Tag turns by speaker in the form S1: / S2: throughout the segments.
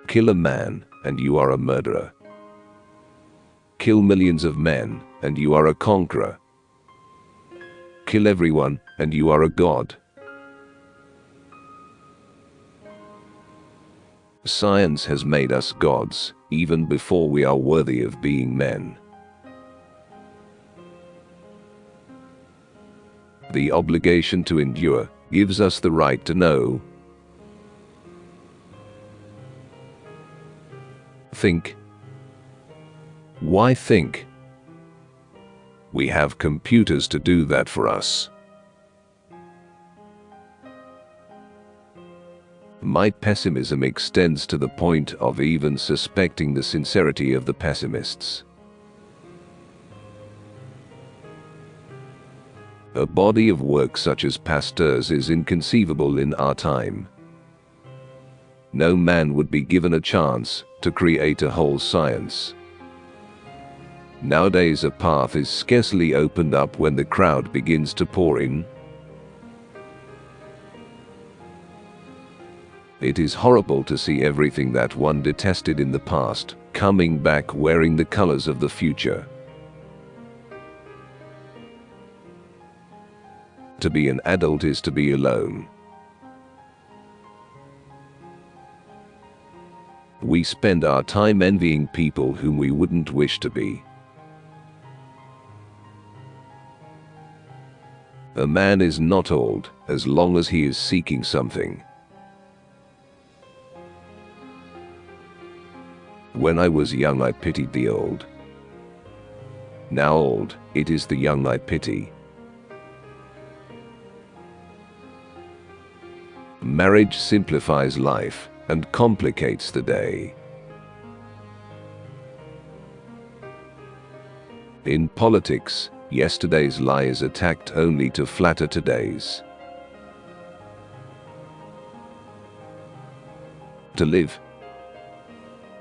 S1: Kill a man, and you are a murderer. Kill millions of men, and you are a conqueror. Kill everyone, and you are a god. Science has made us gods, even before we are worthy of being men. The obligation to endure gives us the right to know. Think. Why think? We have computers to do that for us. My pessimism extends to the point of even suspecting the sincerity of the pessimists. A body of work such as Pasteur's is inconceivable in our time. No man would be given a chance to create a whole science. Nowadays a path is scarcely opened up when the crowd begins to pour in. It is horrible to see everything that one detested in the past coming back wearing the colors of the future. To be an adult is to be alone. We spend our time envying people whom we wouldn't wish to be. A man is not old as long as he is seeking something. When I was young, I pitied the old. Now old, it is the young I pity. Marriage simplifies life and complicates the day. In politics, yesterday's lie is attacked only to flatter today's. To live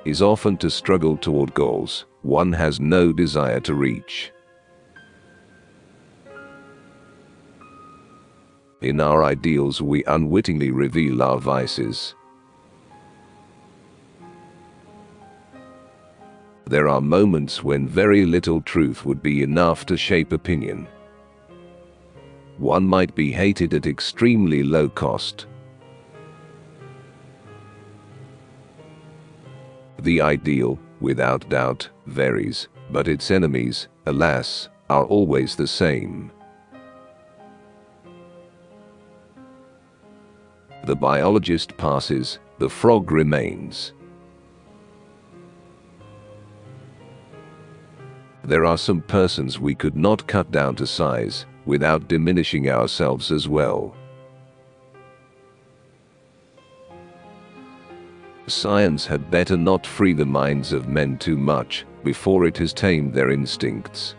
S1: is often to struggle toward goals one has no desire to reach. In our ideals, we unwittingly reveal our vices. There are moments when very little truth would be enough to shape opinion. One might be hated at extremely low cost. The ideal, without doubt, varies, but its enemies, alas, are always the same. The biologist passes, the frog remains. There are some persons we could not cut down to size without diminishing ourselves as well. Science had better not free the minds of men too much before it has tamed their instincts.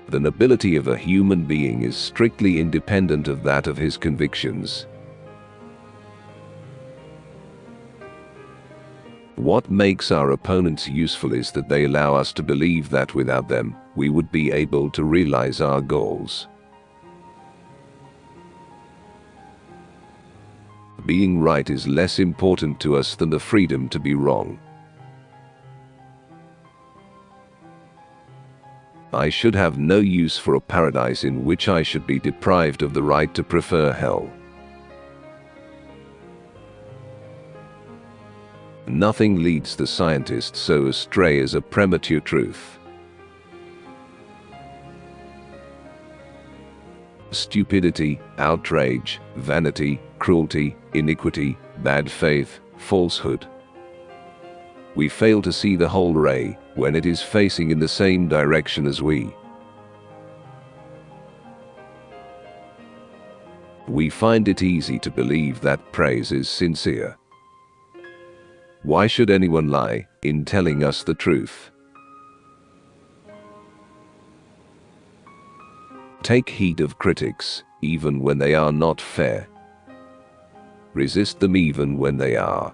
S1: The nobility of a human being is strictly independent of that of his convictions. What makes our opponents useful is that they allow us to believe that without them, we would be able to realize our goals. Being right is less important to us than the freedom to be wrong. I should have no use for a paradise in which I should be deprived of the right to prefer hell. Nothing leads the scientist so astray as a premature truth. Stupidity, outrage, vanity, cruelty, iniquity, bad faith, falsehood. We fail to see the whole ray when it is facing in the same direction as we. We find it easy to believe that praise is sincere. Why should anyone lie in telling us the truth? Take heed of critics, even when they are not fair. Resist them even when they are.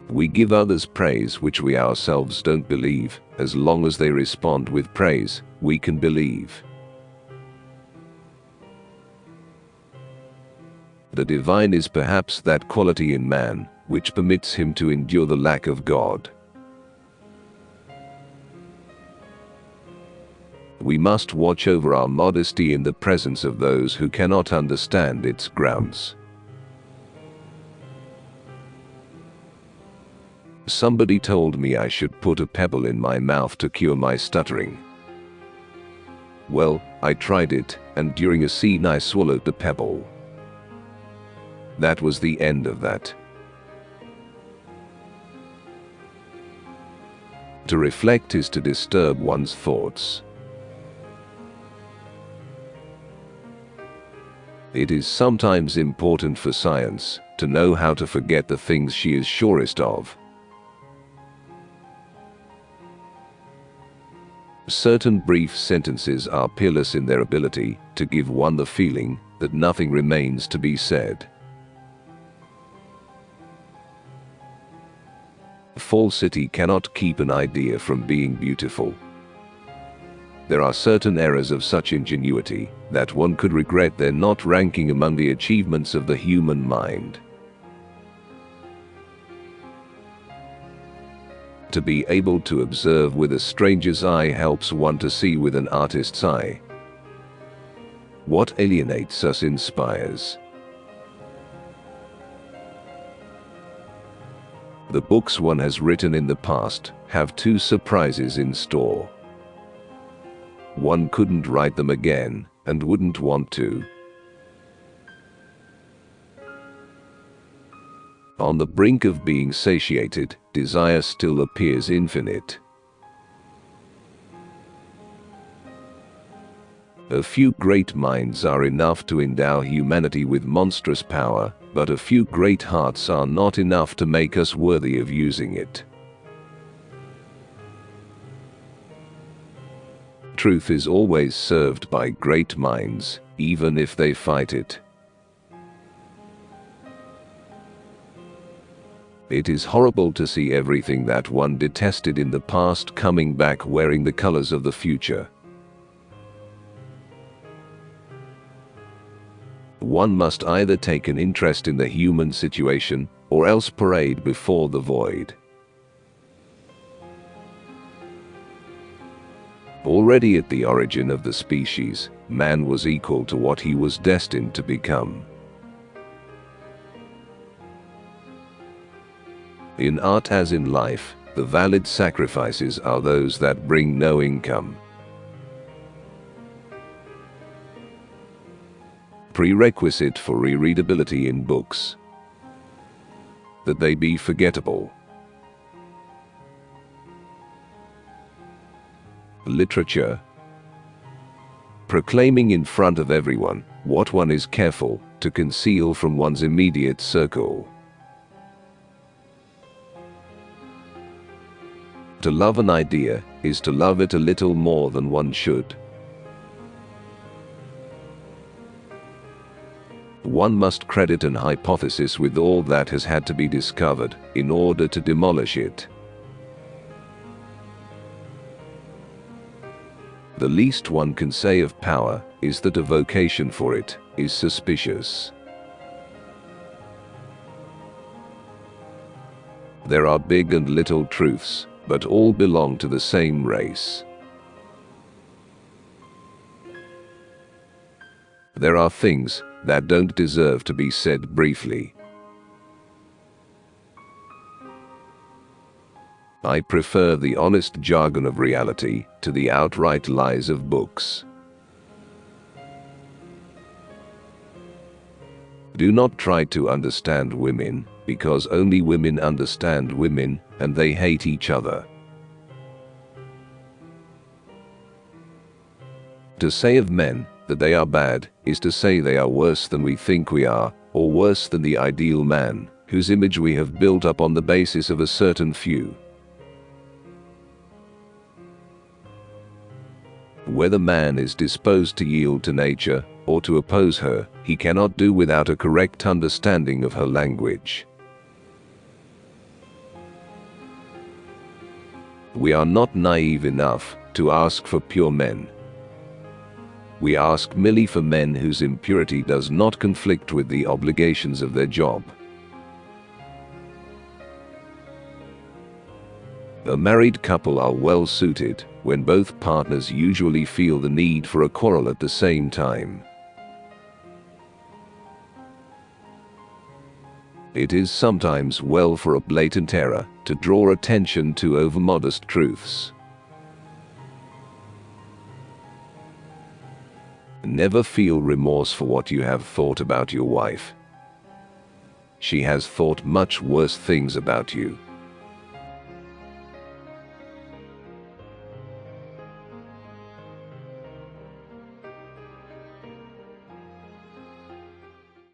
S1: We give others praise which we ourselves don't believe. As long as they respond with praise, we can believe. The divine is perhaps that quality in man which permits him to endure the lack of God. We must watch over our modesty in the presence of those who cannot understand its grounds. Somebody told me I should put a pebble in my mouth to cure my stuttering. Well, I tried it, and during a scene I swallowed the pebble. That was the end of that. To reflect is to disturb one's thoughts. It is sometimes important for science to know how to forget the things she is surest of. Certain brief sentences are peerless in their ability to give one the feeling that nothing remains to be said. Falsity cannot keep an idea from being beautiful. There are certain errors of such ingenuity that one could regret their not ranking among the achievements of the human mind. To be able to observe with a stranger's eye helps one to see with an artist's eye. What alienates us inspires. The books one has written in the past have two surprises in store. One couldn't write them again, and wouldn't want to. On the brink of being satiated, desire still appears infinite. A few great minds are enough to endow humanity with monstrous power, but a few great hearts are not enough to make us worthy of using it. Truth is always served by great minds, even if they fight it. It is horrible to see everything that one detested in the past coming back wearing the colors of the future. One must either take an interest in the human situation, or else parade before the void. Already at the origin of the species, man was equal to what he was destined to become. In art as in life, the valid sacrifices are those that bring no income. Prerequisite for rereadability in books: that they be forgettable. Literature: proclaiming in front of everyone what one is careful to conceal from one's immediate circle. To love an idea is to love it a little more than one should. One must credit an hypothesis with all that has had to be discovered in order to demolish it. The least one can say of power is that a vocation for it is suspicious. There are big and little truths, but all belong to the same race. There are things that don't deserve to be said briefly. I prefer the honest jargon of reality to the outright lies of books. Do not try to understand women, because only women understand women, and they hate each other. To say of men that they are bad is to say they are worse than we think we are, or worse than the ideal man, whose image we have built up on the basis of a certain few. Whether man is disposed to yield to nature or to oppose her, he cannot do without a correct understanding of her language. We are not naive enough to ask for pure men. We ask merely for men whose impurity does not conflict with the obligations of their job. A married couple are well suited when both partners usually feel the need for a quarrel at the same time. It is sometimes well for a blatant error to draw attention to overmodest truths. Never feel remorse for what you have thought about your wife. She has thought much worse things about you.